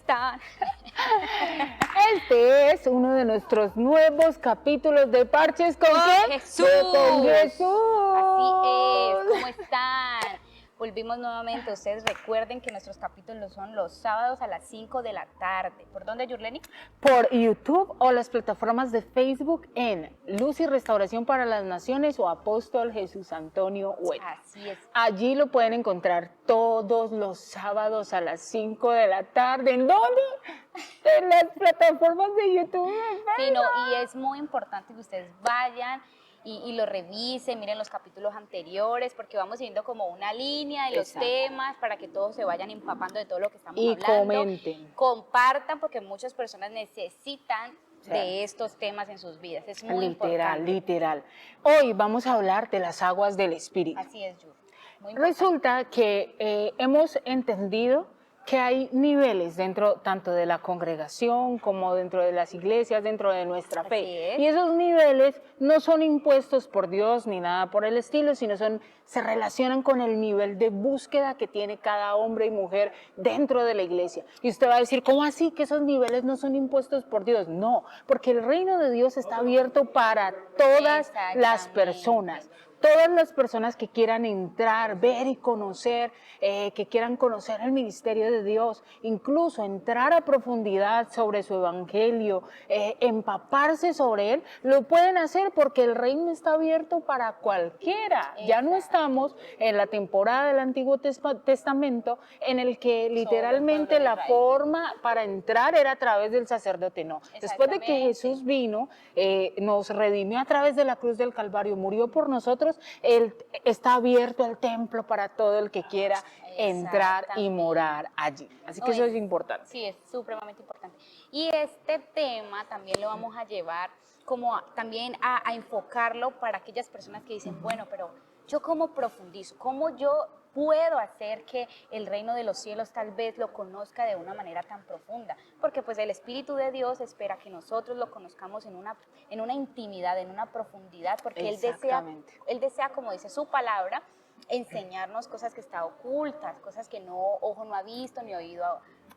están? Este es uno de nuestros nuevos capítulos de Parches con ¿quién? Jesús. Con Jesús. Así es, ¿cómo están? Volvimos nuevamente. Ustedes recuerden que nuestros capítulos son los sábados a las 5 de la tarde. ¿Por dónde, Yurleni? Por YouTube o las plataformas de Facebook en Luz y Restauración para las Naciones o Apóstol Jesús Antonio Huerta. Así es. Allí lo pueden encontrar todos los sábados a las 5 de la tarde. ¿En dónde? En las plataformas de YouTube. Sí, no, y es muy importante que ustedes vayan y lo revisen, miren los capítulos anteriores, porque vamos siguiendo como una línea de los Exacto. temas para que todos se vayan empapando de todo lo que estamos Y hablando. comenten. Compartan, porque muchas personas necesitan Sí. de estos temas en sus vidas. Es muy Literal, importante. literal. Hoy vamos a hablar de las aguas del Espíritu. Así es, Yur. Muy importante. Resulta que hemos entendido que hay niveles dentro tanto de la congregación como dentro de las iglesias, dentro de nuestra Así fe. es. Y esos niveles no son impuestos por Dios ni nada por el estilo, sino se relacionan con el nivel de búsqueda que tiene cada hombre y mujer dentro de la iglesia. Y usted va a decir, ¿cómo así que esos niveles no son impuestos por Dios? No, porque el reino de Dios está abierto para todas las personas. Todas las personas que quieran entrar, ver y conocer, que quieran conocer el ministerio de Dios, incluso entrar a profundidad sobre su evangelio, empaparse sobre él, lo pueden hacer porque el reino está abierto para cualquiera. Ya no estamos en la temporada del Antiguo Testamento en el que literalmente la forma para entrar era a través del sacerdote, no. Después de que Jesús vino, nos redimió a través de la cruz del Calvario, murió por nosotros, está abierto el templo para todo el que quiera entrar y morar allí. Así que eso es importante. Sí, es supremamente importante. Y este tema también lo vamos a llevar como también a enfocarlo para aquellas personas que dicen, bueno, pero yo cómo profundizo, cómo yo puedo hacer que el reino de los cielos tal vez lo conozca de una manera tan profunda, porque pues el Espíritu de Dios espera que nosotros lo conozcamos en una intimidad, en una profundidad, porque Él desea, como dice su palabra, enseñarnos cosas que están ocultas, cosas que ojo no ha visto, ni oído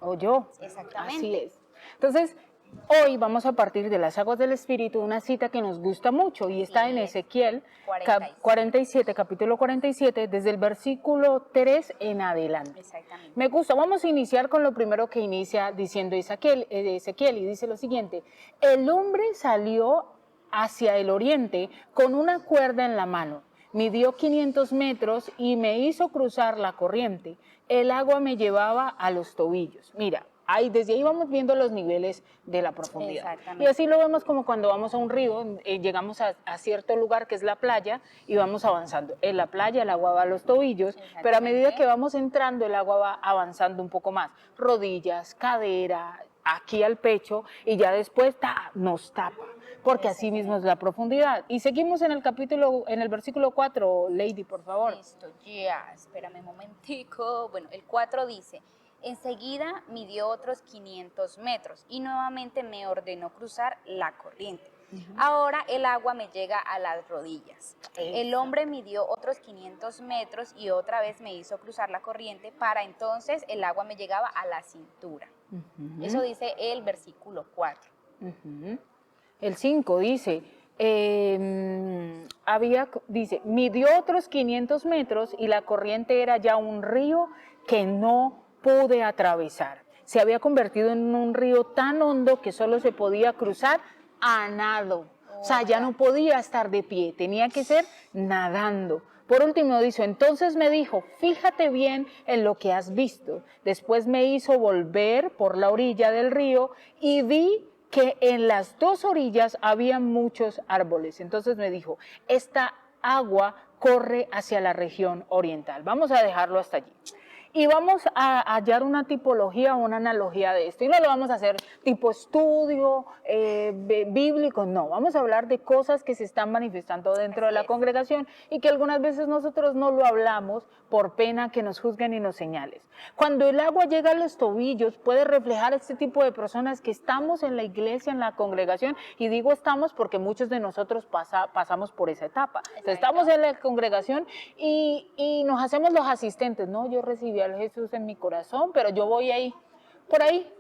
oyó. Exactamente. Así es. Entonces, hoy vamos a partir de las aguas del Espíritu, una cita que nos gusta mucho y está en Ezequiel 47, capítulo 47, desde el versículo 3 en adelante. Exactamente. Me gusta, vamos a iniciar con lo primero que inicia diciendo Ezequiel y dice lo siguiente: el hombre salió hacia el oriente con una cuerda en la mano, midió 500 metros y me hizo cruzar la corriente. El agua me llevaba a los tobillos. Mira, desde ahí vamos viendo los niveles de la profundidad. Y así lo vemos como cuando vamos a un río, llegamos a cierto lugar que es la playa y vamos avanzando. En la playa el agua va a los tobillos, pero a medida que vamos entrando el agua va avanzando un poco más. Rodillas, cadera, aquí al pecho y ya después nos tapa, porque así mismo es la profundidad. Y seguimos en el versículo 4, Lady, por favor. Listo, ya, espérame un momentico. Bueno, el 4 dice: enseguida midió otros 500 metros y nuevamente me ordenó cruzar la corriente. Ahora el agua me llega a las rodillas. El hombre midió otros 500 metros y otra vez me hizo cruzar la corriente. Para entonces el agua me llegaba a la cintura. Eso dice el versículo 4. El 5 dice, midió otros 500 metros y la corriente era ya un río que no pude atravesar. Se había convertido en un río tan hondo que solo se podía cruzar a nado. O sea, ya no podía estar de pie, tenía que ser nadando. Por último dice, entonces me dijo, fíjate bien en lo que has visto. Después me hizo volver por la orilla del río y vi que en las dos orillas había muchos árboles. Entonces me dijo, esta agua corre hacia la región oriental. Vamos a dejarlo hasta allí. Y vamos a hallar una tipología o una analogía de esto. Y no lo vamos a hacer tipo estudio bíblico, no. Vamos a hablar de cosas que se están manifestando dentro de la congregación y que algunas veces nosotros no lo hablamos por pena que nos juzguen y nos señalen. Cuando el agua llega a los tobillos, puede reflejar este tipo de personas que estamos en la iglesia, en la congregación, y digo estamos porque muchos de nosotros pasamos por esa etapa. Entonces, estamos en la congregación y nos hacemos los asistentes, ¿no? Yo recibí al Jesús en mi corazón, pero yo voy ahí, por ahí,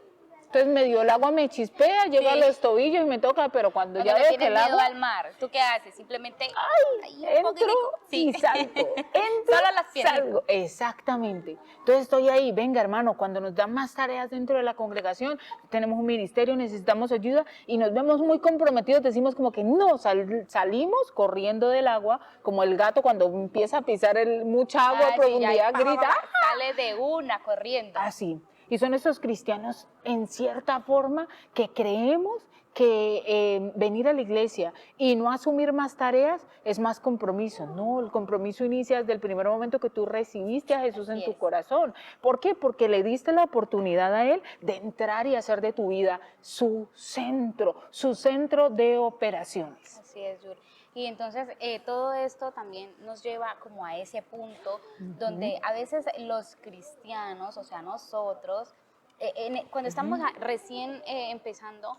Entonces medio el agua me chispea, llega a Sí. los tobillos y me toca, pero cuando ya Cuando le veo que tienes el miedo agua... al mar, ¿tú qué haces? Simplemente ahí un Entro poquitico. y salto, entro, Solo las piernitas. salgo. Exactamente. Entonces estoy ahí, venga hermano, cuando nos dan más tareas dentro de la congregación, tenemos un ministerio, necesitamos ayuda y nos vemos muy comprometidos, decimos como que no, salimos corriendo del agua, como el gato cuando empieza a pisar mucha agua a Sí, ya ahí, profundidad, pa, pa, grita, pa, sale de una corriendo. así. Y son esos cristianos, en cierta forma, que creemos que venir a la iglesia y no asumir más tareas es más compromiso. No, el compromiso inicia desde el primer momento que tú recibiste a Jesús Así en tu es. corazón. ¿Por qué? Porque le diste la oportunidad a Él de entrar y hacer de tu vida su centro de operaciones. Así es, Yuri. Y entonces todo esto también nos lleva como a ese punto donde a veces los cristianos, o sea, nosotros, cuando estamos recién empezando,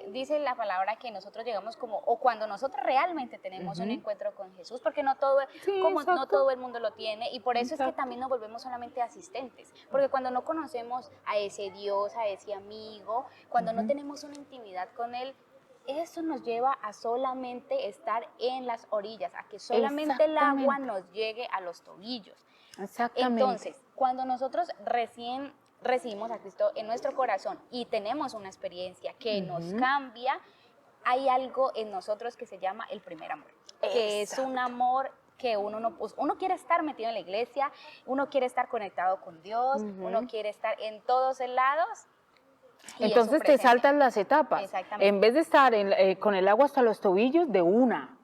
dice la palabra que nosotros llegamos como, o cuando nosotros realmente tenemos un encuentro con Jesús, porque no todo, Sí, como no exacto. todo el mundo lo tiene, y por eso es que Exacto. también nos volvemos solamente asistentes, porque cuando no conocemos a ese Dios, a ese amigo, cuando no tenemos una intimidad con Él, eso nos lleva a solamente estar en las orillas, a que solamente el agua Exactamente. nos llegue a los tobillos. Exactamente. Entonces, cuando nosotros recién recibimos a Cristo en nuestro corazón y tenemos una experiencia que nos cambia, hay algo en nosotros que se llama el primer amor, que es un amor que uno no, pues, uno quiere estar metido en la iglesia, uno quiere estar conectado con Dios, uno quiere estar en todos lados. Y en su Entonces te presencia. saltan las etapas. Exactamente. En vez de estar con el agua hasta los tobillos, de una,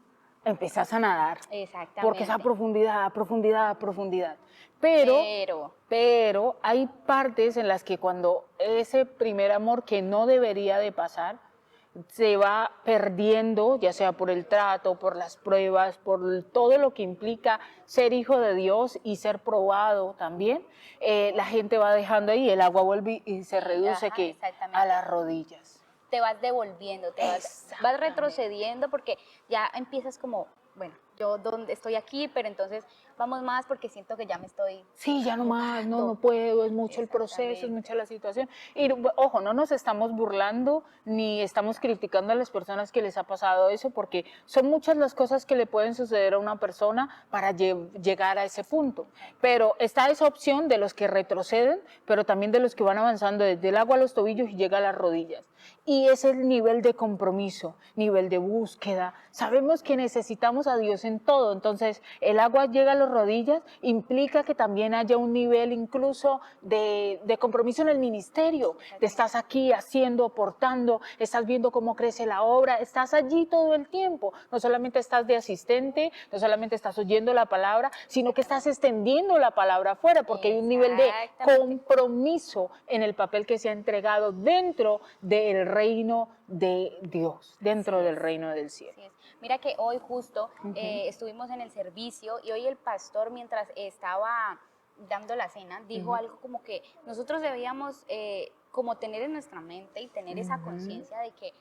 empezás a nadar. Exactamente. Porque es a profundidad, profundidad, profundidad. Pero hay partes en las que cuando ese primer amor que no debería de pasar, se va perdiendo, ya sea por el trato, por las pruebas, por todo lo que implica ser hijo de Dios y ser probado también, la gente va dejando ahí, el agua vuelve y se reduce Ajá, ¿qué? exactamente. A las rodillas. Te vas devolviendo, vas Exactamente. retrocediendo porque ya empiezas como, bueno, yo donde estoy aquí, pero entonces vamos más porque siento que ya me estoy Sí, ya no más, no, ahogando. no puedo, es mucho el proceso, es Exactamente. mucha la situación. Y ojo, no nos estamos burlando ni estamos criticando a las personas que les ha pasado eso, porque son muchas las cosas que le pueden suceder a una persona para llegar a ese punto. Pero está esa opción de los que retroceden, pero también de los que van avanzando desde el agua a los tobillos y llega a las rodillas. Y es el nivel de compromiso, nivel de búsqueda. Sabemos que necesitamos a Dios en todo, entonces el agua llega a las rodillas, implica que también haya un nivel incluso de compromiso en el ministerio. Te estás aquí haciendo, aportando, estás viendo cómo crece la obra, estás allí todo el tiempo. No solamente estás de asistente, no solamente estás oyendo la palabra, sino que estás extendiendo la palabra afuera, porque hay un nivel de compromiso en el papel que se ha entregado dentro del reino de Dios, dentro del reino del cielo. Así es. Mira que hoy justo estuvimos en el servicio y hoy el pastor, mientras estaba dando la cena, dijo algo como que nosotros debíamos como tener en nuestra mente y tener esa conciencia de que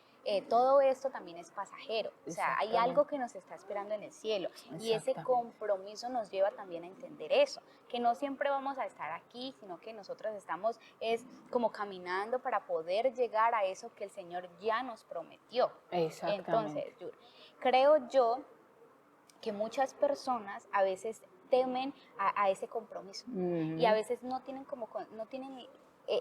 todo esto también es pasajero, o sea, hay algo que nos está esperando en el cielo y ese compromiso nos lleva también a entender eso, que no siempre vamos a estar aquí, sino que nosotros estamos es como caminando para poder llegar a eso que el Señor ya nos prometió. Entonces, creo yo que muchas personas a veces temen a ese compromiso y a veces no tienen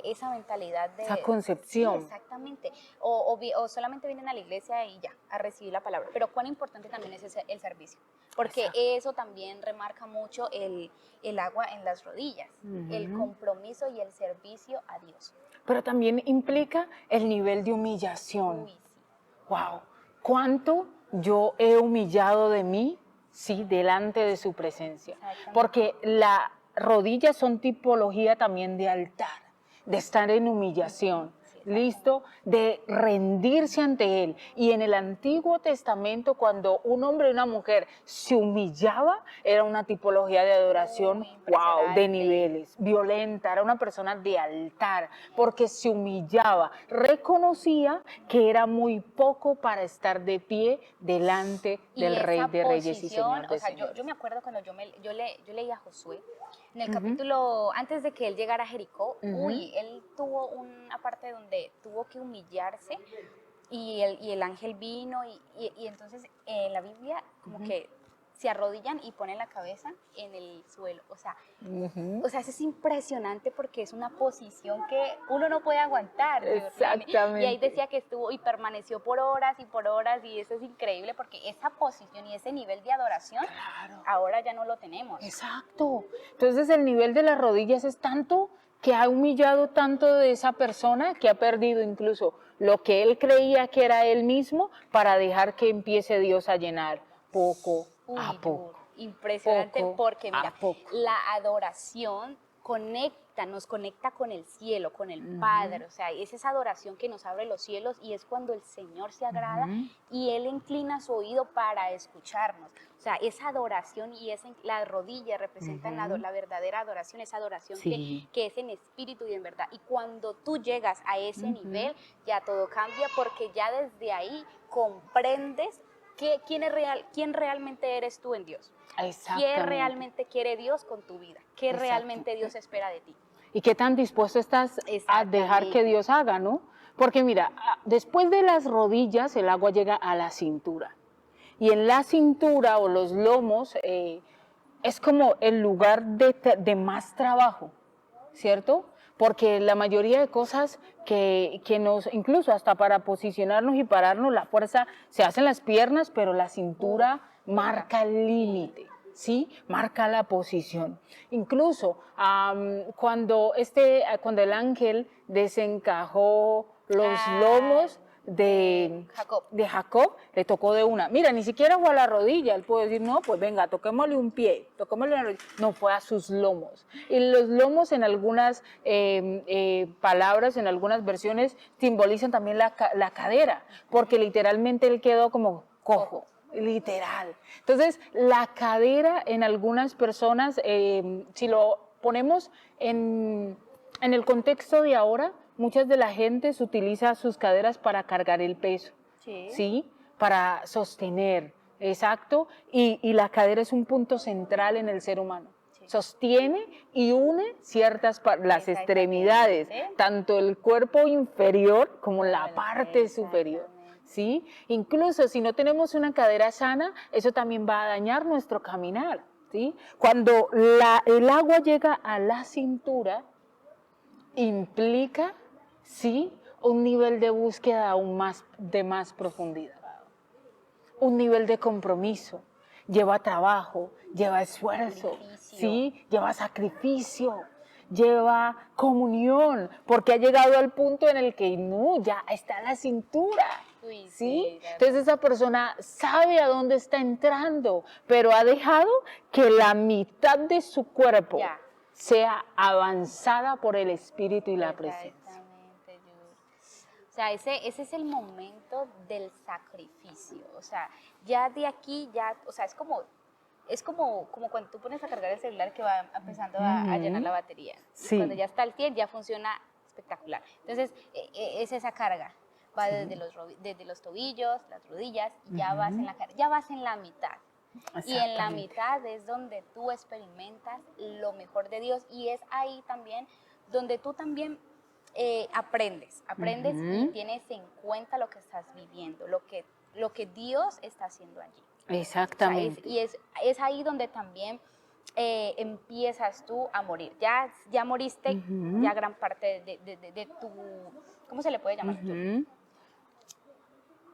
esa mentalidad de... Esa concepción. Sí, exactamente. O solamente vienen a la iglesia y ya, a recibir la palabra. Pero cuán importante también es el servicio. Porque eso también remarca mucho el agua en las rodillas, el compromiso y el servicio a Dios. Pero también implica el nivel de humillación. Uy, sí. ¡Wow! ¿Cuánto yo he humillado de mí? Sí, delante de su presencia. Porque las rodillas son tipología también de altar, de estar en humillación, ¿listo? De rendirse ante Él. Y en el Antiguo Testamento, cuando un hombre y una mujer se humillaba, era una tipología de adoración, wow, de niveles, violenta, era una persona de altar, porque se humillaba, reconocía que era muy poco para estar de pie delante del Rey de Reyes y Señor de Señores. Yo me acuerdo cuando yo leí a Josué, en el capítulo, antes de que él llegara a Jericó, él tuvo una parte donde donde tuvo que humillarse y el ángel vino y entonces en la Biblia como que se arrodillan y ponen la cabeza en el suelo. O sea, eso es impresionante porque es una posición que uno no puede aguantar. Exactamente. Y ahí decía que estuvo y permaneció por horas y eso es increíble porque esa posición y ese nivel de adoración ahora ya no lo tenemos. Exacto. Entonces el nivel de las rodillas es tanto que ha humillado tanto de esa persona que ha perdido incluso lo que él creía que era él mismo para dejar que empiece Dios a llenar poco a poco. Impresionante Poco porque a mira, poco. la adoración nos conecta con el cielo, con el Padre, o sea, es esa adoración que nos abre los cielos y es cuando el Señor se agrada y Él inclina su oído para escucharnos. O sea, esa adoración y las rodillas representan la verdadera adoración, esa adoración que es en espíritu y en verdad. Y cuando tú llegas a ese nivel, ya todo cambia porque ya desde ahí comprendes quién realmente eres tú en Dios. ¿Qué realmente quiere Dios con tu vida? ¿Qué realmente Dios espera de ti? ¿Y qué tan dispuesto estás a dejar que Dios haga, no? Porque mira, después de las rodillas el agua llega a la cintura. Y en la cintura o los lomos es como el lugar de más trabajo, ¿cierto? Porque la mayoría de cosas que nos, incluso hasta para posicionarnos y pararnos, la fuerza se hace en las piernas, pero la cintura marca el límite, ¿sí? Marca la posición. Incluso cuando el ángel desencajó los lomos de Jacob, le tocó de una. Mira, ni siquiera fue a la rodilla, él puede decir, no, pues venga, toquémosle un pie, toquémosle una rodilla. No, fue a sus lomos. Y los lomos en algunas palabras, en algunas versiones, simbolizan también la cadera, porque literalmente él quedó como cojo. Literal. Entonces, la cadera en algunas personas, si lo ponemos en el contexto de ahora, muchas de la gente utiliza sus caderas para cargar el peso, ¿sí? Para sostener, exacto, y la cadera es un punto central en el ser humano. Sostiene y une las extremidades, tanto el cuerpo inferior como la parte superior. ¿Sí? Incluso si no tenemos una cadera sana, eso también va a dañar nuestro caminar, ¿sí? Cuando el agua llega a la cintura, implica, sí, un nivel de búsqueda de más profundidad, un nivel de compromiso, lleva trabajo, lleva esfuerzo, ¿sí? Lleva sacrificio, lleva comunión, porque ha llegado al punto en el que no, ya está la cintura. ¿Sí? Entonces esa persona sabe a dónde está entrando, pero ha dejado que la mitad de su cuerpo sea avanzada por el Espíritu y la presencia. Exactamente, o sea, ese es el momento del sacrificio. O sea, ya de aquí, o sea, es como cuando tú pones a cargar el celular que va empezando a llenar la batería. Y cuando ya está al 100 ya funciona espectacular. Entonces, es esa carga. Va desde los tobillos, las rodillas, y ya vas en la mitad. Y en la mitad es donde tú experimentas lo mejor de Dios y es ahí también donde tú también aprendes y tienes en cuenta lo que estás viviendo, lo que Dios está haciendo allí. Exactamente. O sea, es ahí donde también empiezas tú a morir. Ya moriste ya gran parte de tu, ¿cómo se le puede llamar?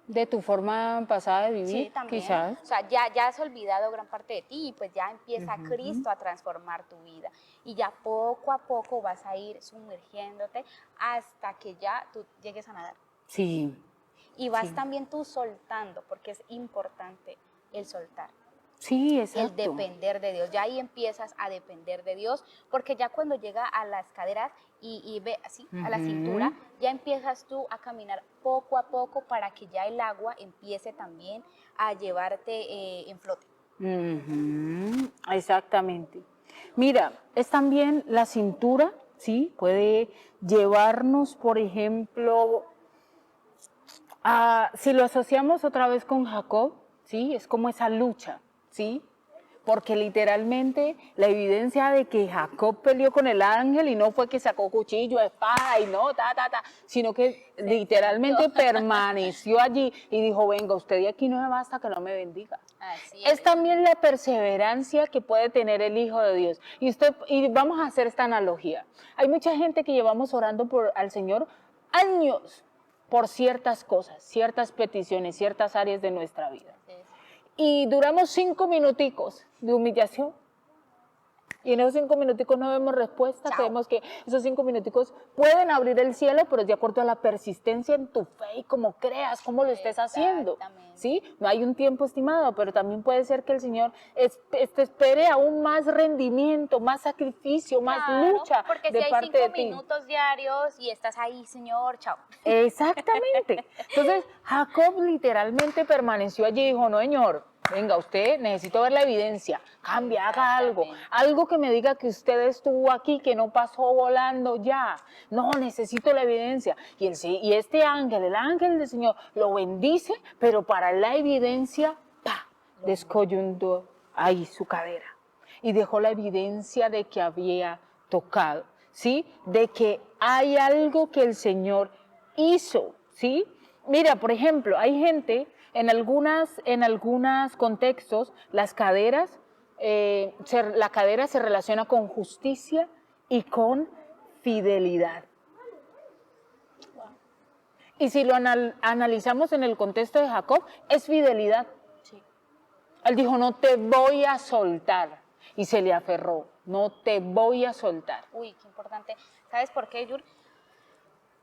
De tu forma pasada de vivir, sí, también. quizás. O sea, ya has olvidado gran parte de ti y pues ya empieza Cristo a transformar tu vida. Y ya poco a poco vas a ir sumergiéndote hasta que ya tú llegues a nadar. Sí. Y vas también tú soltando, porque es importante el soltar. Sí, exacto. El depender de Dios. Ya ahí empiezas a depender de Dios, porque ya cuando llega a las caderas y ve así, a la cintura, ya empiezas tú a caminar poco a poco para que ya el agua empiece también a llevarte en flote. Exactamente. Mira, es también la cintura, ¿sí? Puede llevarnos, por ejemplo, si lo asociamos otra vez con Jacob, ¿sí? Es como esa lucha, ¿sí? porque literalmente la evidencia de que Jacob peleó con el ángel y no fue que sacó cuchillo, espada y no, sino que literalmente permaneció allí y dijo, venga, usted de aquí no me basta que no me bendiga. Así Es también la perseverancia que puede tener el Hijo de Dios. Y vamos a hacer esta analogía. Hay mucha gente que llevamos orando al Señor años por ciertas cosas, ciertas peticiones, ciertas áreas de nuestra vida. Y duramos 5 minuticos de humillación. Y en esos 5 minuticos no vemos respuesta. Chao. Creemos que esos 5 minuticos pueden abrir el cielo, pero es de acuerdo a la persistencia en tu fe y cómo creas, cómo lo estés haciendo. ¿Sí? No hay un tiempo estimado, pero también puede ser que el Señor te espere aún más rendimiento, más sacrificio, más lucha porque de si hay parte 5 de ti. minutos diarios y estás ahí, Señor, chao. Exactamente. Entonces, Jacob literalmente permaneció allí y dijo, no, Señor, venga, usted, necesito ver la evidencia, cambia, haga algo que me diga que usted estuvo aquí, que no pasó volando ya. No, necesito la evidencia. Y este ángel, el ángel del Señor, lo bendice, pero para la evidencia, descoyuntó ahí su cadera y dejó la evidencia de que había tocado, ¿sí? De que hay algo que el Señor hizo, ¿sí? Mira, por ejemplo, hay gente, en algunos contextos, la cadera se relaciona con justicia y con fidelidad. Y si lo analizamos en el contexto de Jacob, es fidelidad. Sí. Él dijo, no te voy a soltar. Y se le aferró, no te voy a soltar. Uy, qué importante. ¿Sabes por qué, Yur?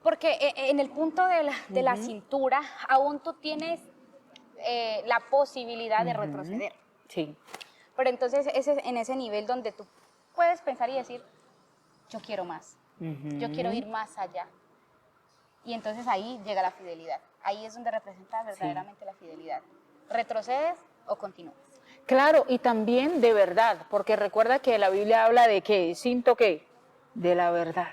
Porque en el punto de la cintura, aún tú tienes la posibilidad de retroceder. Sí. Pero entonces en ese nivel donde tú puedes pensar y decir, yo quiero más, yo quiero ir más allá. Y entonces ahí llega la fidelidad. Ahí es donde representa verdaderamente la fidelidad. ¿Retrocedes o continúas? Claro, y también de verdad, porque recuerda que la Biblia habla de que, cinto qué, de la verdad,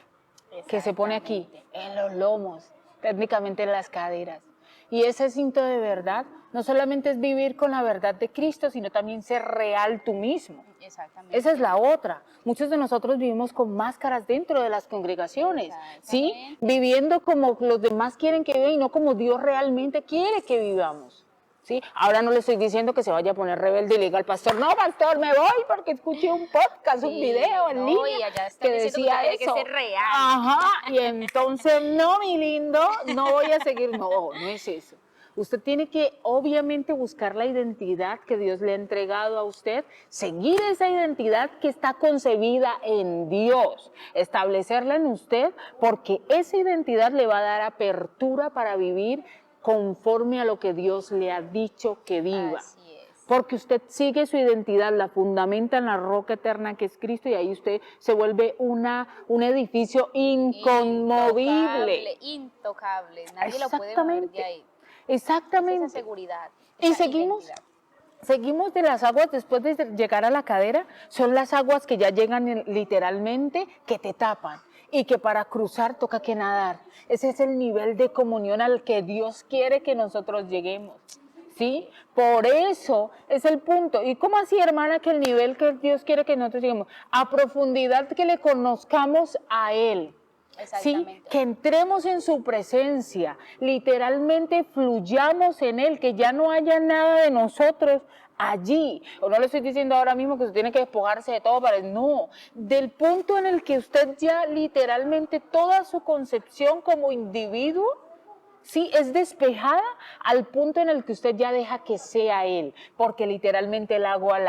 que se pone aquí, en los lomos, técnicamente en las caderas. Y ese cinto de verdad no solamente es vivir con la verdad de Cristo, sino también ser real tú mismo. Exactamente. Esa es la otra. Muchos de nosotros vivimos con máscaras dentro de las congregaciones, ¿sí? Viviendo como los demás quieren que vivan y no como Dios realmente quiere que vivamos. ¿Sí? Ahora no le estoy diciendo que se vaya a poner rebelde y le diga al pastor, no, pastor, me voy porque escuché un podcast, un video en línea y allá que decía que eso. tiene que ser real. Ajá, y entonces, no, mi lindo, no voy a seguir, no es eso. Usted tiene que, obviamente, buscar la identidad que Dios le ha entregado a usted, seguir esa identidad que está concebida en Dios, establecerla en usted, porque esa identidad le va a dar apertura para vivir conforme a lo que Dios le ha dicho que viva. Así es. Porque usted sigue su identidad, la fundamenta en la roca eterna que es Cristo y ahí usted se vuelve un edificio inconmovible. Intocable. Nadie lo puede mover de ahí. Exactamente. Es esa seguridad. Y seguimos de las aguas después de llegar a la cadera, son las aguas que ya llegan literalmente, que te tapan. Y que para cruzar toca que nadar. Ese es el nivel de comunión al que Dios quiere que nosotros lleguemos. ¿Sí? Por eso es el punto. ¿Y cómo así, hermana, que el nivel que Dios quiere que nosotros lleguemos? A profundidad que le conozcamos a Él. ¿Sí? Que entremos en su presencia, literalmente fluyamos en Él, que ya no haya nada de nosotros allí. O no le estoy diciendo ahora mismo que usted tiene que despojarse de todo para no, del punto en el que usted ya literalmente toda su concepción como individuo, sí, es despejada al punto en el que usted ya deja que sea Él, porque literalmente el agua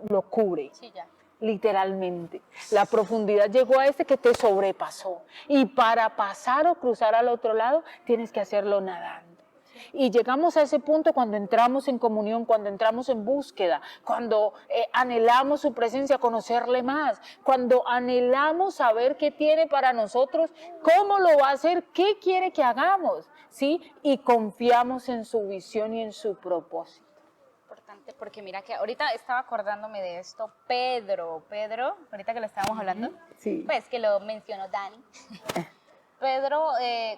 lo cubre. Sí, ya. Literalmente. La profundidad llegó a que te sobrepasó. Y para pasar o cruzar al otro lado, tienes que hacerlo nadando. Y llegamos a ese punto cuando entramos en comunión, cuando entramos en búsqueda, cuando anhelamos su presencia, conocerle más, cuando anhelamos saber qué tiene para nosotros, cómo lo va a hacer, qué quiere que hagamos, ¿sí? Y confiamos en su visión y en su propósito. Porque mira que ahorita estaba acordándome de esto, Pedro, ahorita que lo estábamos hablando, sí. Pues que lo mencionó Dani. Pedro,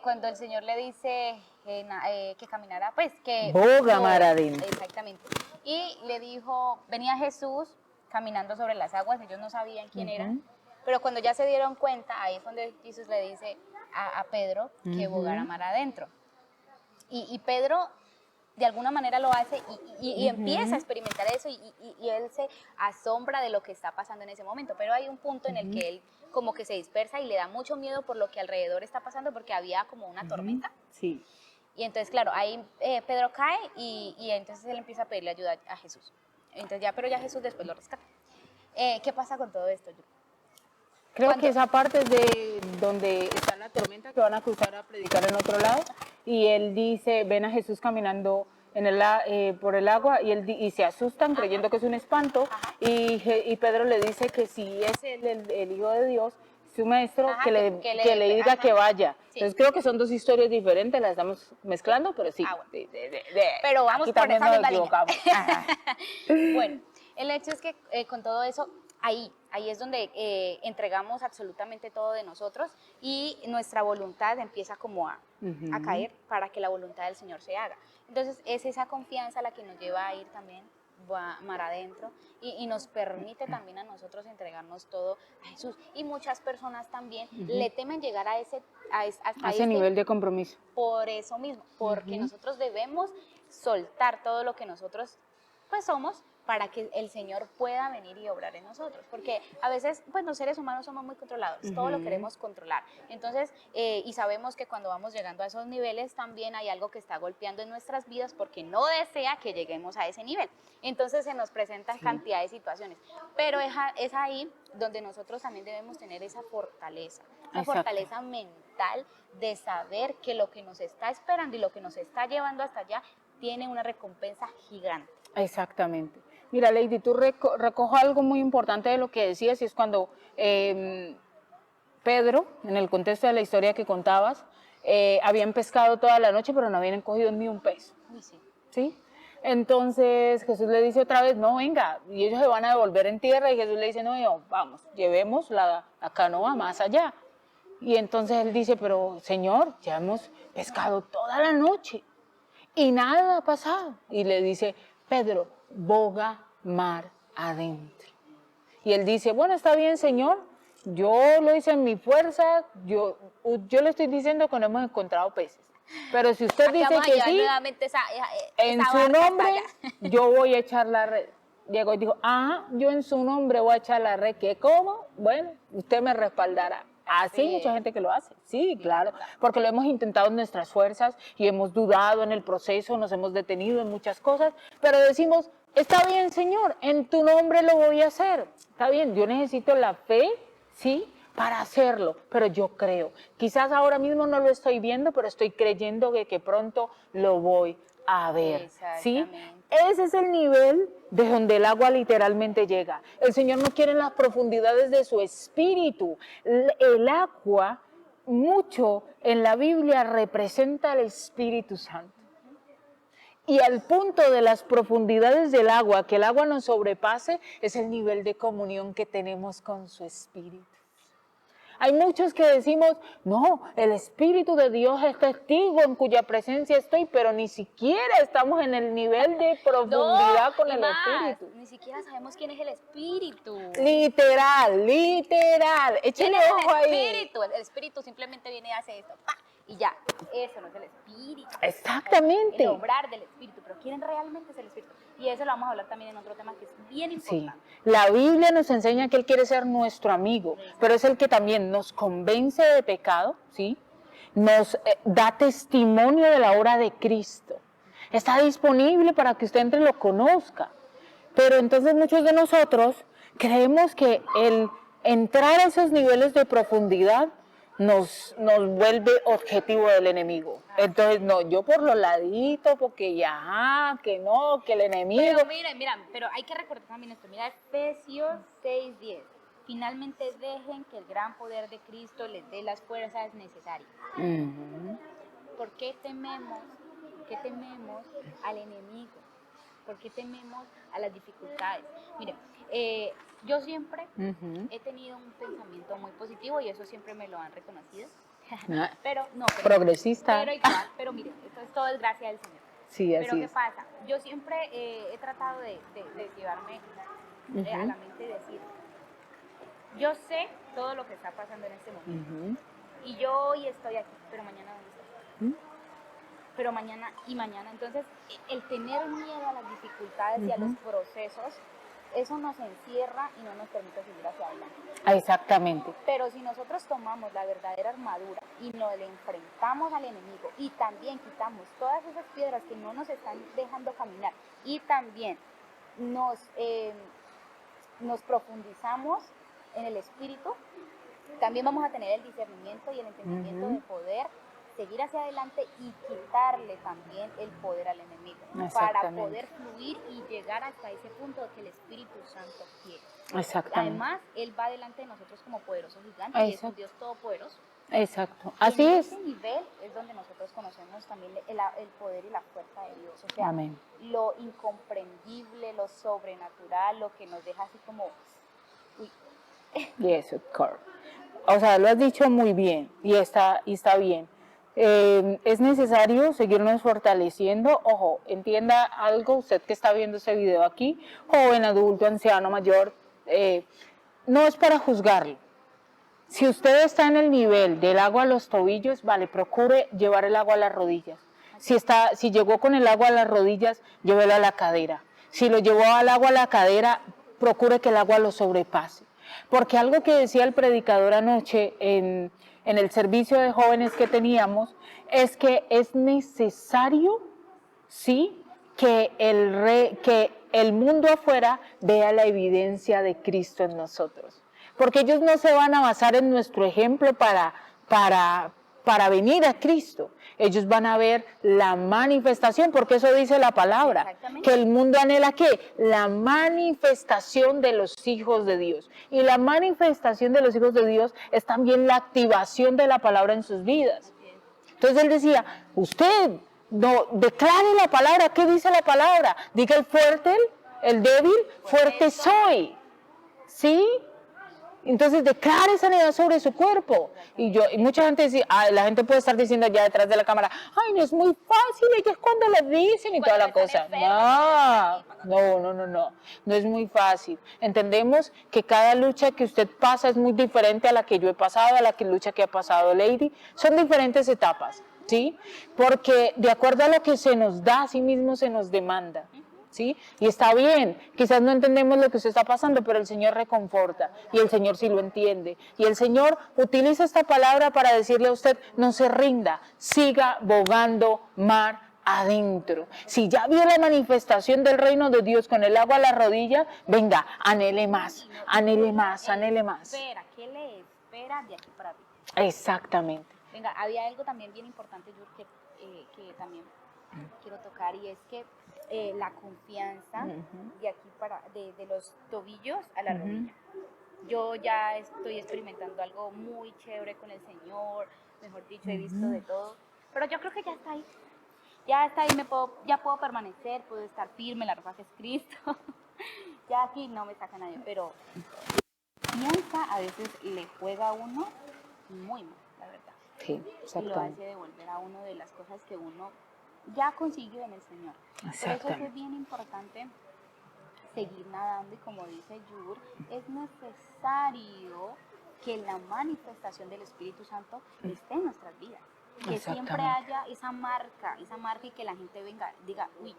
cuando el Señor le dice que caminara, pues que... Boga mar adentro. Exactamente. Y le dijo, venía Jesús caminando sobre las aguas, ellos no sabían quién Ujú. eran, pero cuando ya se dieron cuenta, ahí es donde Jesús le dice a Pedro que bogara mar adentro. Y Pedro de alguna manera lo hace y empieza a experimentar eso y él se asombra de lo que está pasando en ese momento, pero hay un punto en el que él como que se dispersa y le da mucho miedo por lo que alrededor está pasando porque había como una tormenta. Sí. Y entonces, claro, ahí Pedro cae y entonces él empieza a pedirle ayuda a Jesús. Entonces pero ya Jesús después lo rescata. ¿Qué pasa con todo esto? Creo que esa parte es de donde está la tormenta que van a cruzar a predicar en otro lado y él dice, ven a Jesús caminando por el agua y se asustan creyendo que es un espanto y Pedro le dice que si es el Hijo de Dios, su maestro, que le diga que vaya. Sí. Entonces creo que son dos historias diferentes, las estamos mezclando, pero sí. Bueno. Pero vamos por esa misma línea. Bueno, el hecho es que con todo eso, ahí es donde entregamos absolutamente todo de nosotros y nuestra voluntad empieza como a caer para que la voluntad del Señor se haga. Entonces es esa confianza la que nos lleva a ir también mar adentro y nos permite también a nosotros entregarnos todo a Jesús. Y muchas personas también le temen llegar a ese nivel de compromiso. Por eso mismo, porque nosotros debemos soltar todo lo que nosotros pues somos para que el Señor pueda venir y obrar en nosotros, porque a veces pues los seres humanos somos muy controlados, todo lo queremos controlar, entonces y sabemos que cuando vamos llegando a esos niveles también hay algo que está golpeando en nuestras vidas porque no desea que lleguemos a ese nivel, entonces se nos presentan cantidad de situaciones, pero es ahí donde nosotros también debemos tener esa fortaleza mental de saber que lo que nos está esperando y lo que nos está llevando hasta allá tiene una recompensa gigante. Exactamente. Mira, Lady, tú recojo algo muy importante de lo que decías y es cuando Pedro, en el contexto de la historia que contabas, habían pescado toda la noche pero no habían cogido ni un pez. ¿Sí? Entonces Jesús le dice otra vez, no, venga, y ellos se van a devolver en tierra y Jesús le dice, no, vamos, llevemos la canoa más allá. Y entonces él dice, pero Señor, ya hemos pescado toda la noche y nada ha pasado. Y le dice, Pedro, boga mar adentro. Y él dice, bueno, está bien, Señor, yo lo hice en mi fuerza, yo le estoy diciendo que no hemos encontrado peces. Pero si usted dice que sí, en su nombre, yo voy a echar la red. Diego dijo, yo en su nombre voy a echar la red. ¿Qué? ¿Cómo? Bueno, usted me respaldará. Así hay mucha gente que lo hace, sí, claro, porque lo hemos intentado en nuestras fuerzas y hemos dudado en el proceso, nos hemos detenido en muchas cosas, pero decimos, está bien, Señor, en tu nombre lo voy a hacer, está bien, yo necesito la fe, sí, para hacerlo, pero yo creo, quizás ahora mismo no lo estoy viendo, pero estoy creyendo que pronto lo voy a ver, ¿sí? Ese es el nivel de donde el agua literalmente llega. El Señor no quiere en las profundidades de su espíritu. El agua, mucho en la Biblia, representa al Espíritu Santo. Y al punto de las profundidades del agua, que el agua nos sobrepase, es el nivel de comunión que tenemos con su Espíritu. Hay muchos que decimos, no, el Espíritu de Dios es testigo en cuya presencia estoy, pero ni siquiera estamos en el nivel de profundidad con el Espíritu. Ni siquiera sabemos quién es el Espíritu. Literal. Échale ojo ahí. El Espíritu simplemente viene y hace esto, ¡pah! Y ya, eso no es el Espíritu. Exactamente. El obrar del Espíritu, pero ¿quién realmente es el Espíritu? Y eso lo vamos a hablar también en otro tema que es bien importante. Sí, la Biblia nos enseña que Él quiere ser nuestro amigo, pero es el que también nos convence de pecado, ¿sí? Nos da testimonio de la obra de Cristo. Está disponible para que usted entre y lo conozca. Pero entonces muchos de nosotros creemos que el entrar a esos niveles de profundidad nos vuelve objetivo del enemigo. Entonces, no, yo por los laditos, porque ya, que no, que el enemigo... Pero mira, pero hay que recordar también esto. Mira, Efesios 6:10. Finalmente dejen que el gran poder de Cristo les dé las fuerzas necesarias. ¿Por qué tememos? ¿Por qué tememos al enemigo? ¿Por qué tememos a las dificultades? Mire, yo siempre he tenido un pensamiento muy positivo y eso siempre me lo han reconocido. Pero progresista. Pero igual, pero mire, todo es gracia del Señor. Sí, así pero ¿qué es. pasa? Yo siempre he tratado de llevarme a la mente y decir, yo sé todo lo que está pasando en este momento. Y yo hoy estoy aquí, pero mañana ¿dónde estoy? Pero mañana y mañana. Entonces, el tener miedo a las dificultades y a los procesos, eso nos encierra y no nos permite seguir hacia adelante. Exactamente. Pero si nosotros tomamos la verdadera armadura y nos le enfrentamos al enemigo y también quitamos todas esas piedras que no nos están dejando caminar y también nos profundizamos en el espíritu, también vamos a tener el discernimiento y el entendimiento de poder seguir hacia adelante y quitarle también el poder al enemigo para poder fluir y llegar hasta ese punto que el Espíritu Santo quiere. Exactamente. Además, Él va delante de nosotros como poderoso gigante y es un Dios todopoderoso. Exacto, así es. En ese nivel es donde nosotros conocemos también el poder y la fuerza de Dios, o sea, Amén. Lo incomprendible, lo sobrenatural, lo que nos deja así como... Uy. Yes, of course. O sea, lo has dicho muy bien y está bien. Es necesario seguirnos fortaleciendo. Ojo, entienda algo, usted que está viendo este video aquí, joven, adulto, anciano, mayor, no es para juzgarlo. Si usted está en el nivel del agua a los tobillos, vale, procure llevar el agua a las rodillas. Si llegó con el agua a las rodillas, llévelo a la cadera. Si lo llevó al agua a la cadera, procure que el agua lo sobrepase. Porque algo que decía el predicador anoche en el servicio de jóvenes que teníamos, es que es necesario, sí, que el mundo afuera vea la evidencia de Cristo en nosotros. Porque ellos no se van a basar en nuestro ejemplo para venir a Cristo. Ellos van a ver la manifestación, porque eso dice la palabra, que el mundo anhela ¿qué? La manifestación de los hijos de Dios. Y la manifestación de los hijos de Dios es también la activación de la palabra en sus vidas. Entonces él decía, usted no declare la palabra. ¿Qué dice la palabra? Diga el fuerte, el débil, fuerte soy. ¿Sí? Entonces declare sanidad sobre su cuerpo. Y mucha gente dice, la gente puede estar diciendo allá detrás de la cámara, ay, no es muy fácil, ellos cuando lo dicen y toda la cosa. No es muy fácil. Entendemos que cada lucha que usted pasa es muy diferente a la que yo he pasado, a la lucha que ha pasado Lady. Son diferentes etapas, ¿sí? Porque de acuerdo a lo que se nos da, a sí mismo se nos demanda. ¿Sí? Y está bien, quizás no entendemos lo que usted está pasando, pero el Señor reconforta y el Señor sí lo entiende. Y el Señor utiliza esta palabra para decirle a usted, no se rinda, siga bogando mar adentro. Si ya vio la manifestación del reino de Dios con el agua a la rodilla, venga, anhele más, anhele más, anhele más. ¿Qué le espera de aquí para ti? Exactamente. Venga, había algo también bien importante, Yur, que también quiero tocar, y es que la confianza de aquí de los tobillos a la rodilla. Yo ya estoy experimentando algo muy chévere con el Señor, mejor dicho, he visto de todo, pero yo creo que ya está ahí, ya puedo permanecer, puedo estar firme, la roca que es Cristo, ya aquí no me saca nadie, pero piensa a veces le juega a uno muy mal, la verdad. Sí, y lo hace devolver a uno de las cosas que uno ya consiguió en el Señor. Por eso es bien importante seguir nadando y como dice Yur, es necesario que la manifestación del Espíritu Santo esté en nuestras vidas. Que siempre haya esa marca y que la gente diga, uy,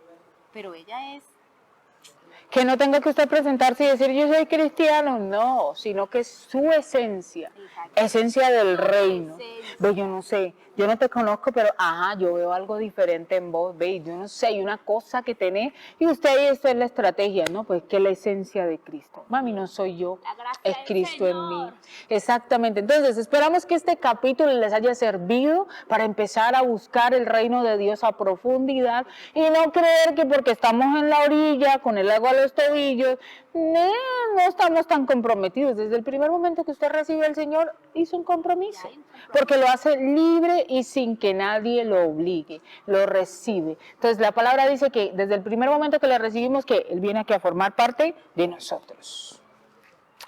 pero ella es... Que no tenga que usted presentarse y decir yo soy cristiano, no, sino que es su esencia, esencia del reino. Ve, yo no sé, yo no te conozco, pero yo veo algo diferente en vos, ve, yo no sé, hay una cosa que tenés, y usted ahí esta es la estrategia, ¿no? Pues que la esencia de Cristo. Mami, no soy yo, es Cristo en mí. Exactamente, entonces esperamos que este capítulo les haya servido para empezar a buscar el reino de Dios a profundidad y no creer que porque estamos en la orilla, con el agua a los tobillos, no estamos tan comprometidos. Desde el primer momento que usted recibe al Señor, hizo un compromiso, porque lo hace libre y sin que nadie lo obligue, lo recibe. Entonces la palabra dice que desde el primer momento que le recibimos, que Él viene aquí a formar parte de nosotros.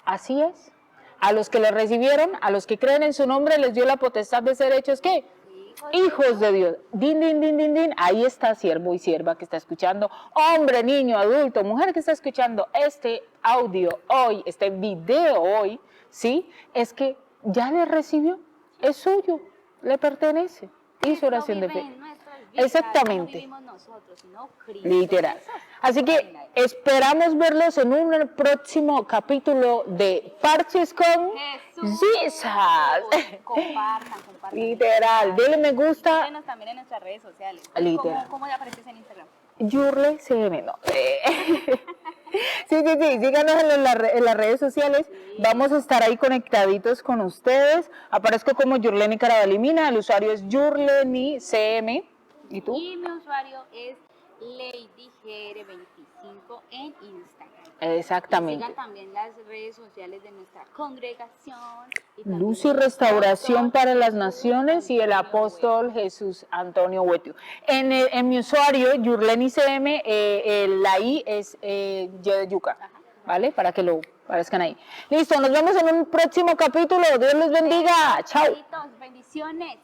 Así es. A los que le recibieron, a los que creen en su nombre, les dio la potestad de ser hechos, ¿qué? Hijos de Dios. Din, din, din, din, din. Ahí está siervo y sierva que está escuchando. Hombre, niño, adulto, mujer que está escuchando este audio hoy, este video hoy, ¿sí? Es que ya le recibió, es suyo, le pertenece. Hizo oración de fe. Exactamente. No vivimos nosotros, sino Cristo. Literal. Así que esperamos verlos en un próximo capítulo de Parches con Jesus. Compartan. Literal. Denle me gusta. Síguenos también en nuestras redes sociales. Literal. ¿Cómo le apareces en Instagram? Yurle CM, no. Sí, síganos en las redes sociales, vamos a estar ahí conectaditos con ustedes. Aparezco como Yurleni Carabalimina, el usuario es Yurleni CM. ¿Y tú? Y mi usuario es LadyGR25 en Instagram. Exactamente. Y sigan también las redes sociales de nuestra congregación. Luz y Restauración para las Naciones y el apóstol Jesús Antonio Huetio. En mi usuario, Yurleni CM, la I es Y de yuca, ¿vale? Para que lo aparezcan ahí. Listo, nos vemos en un próximo capítulo. Dios los bendiga. Chao. Bendiciones.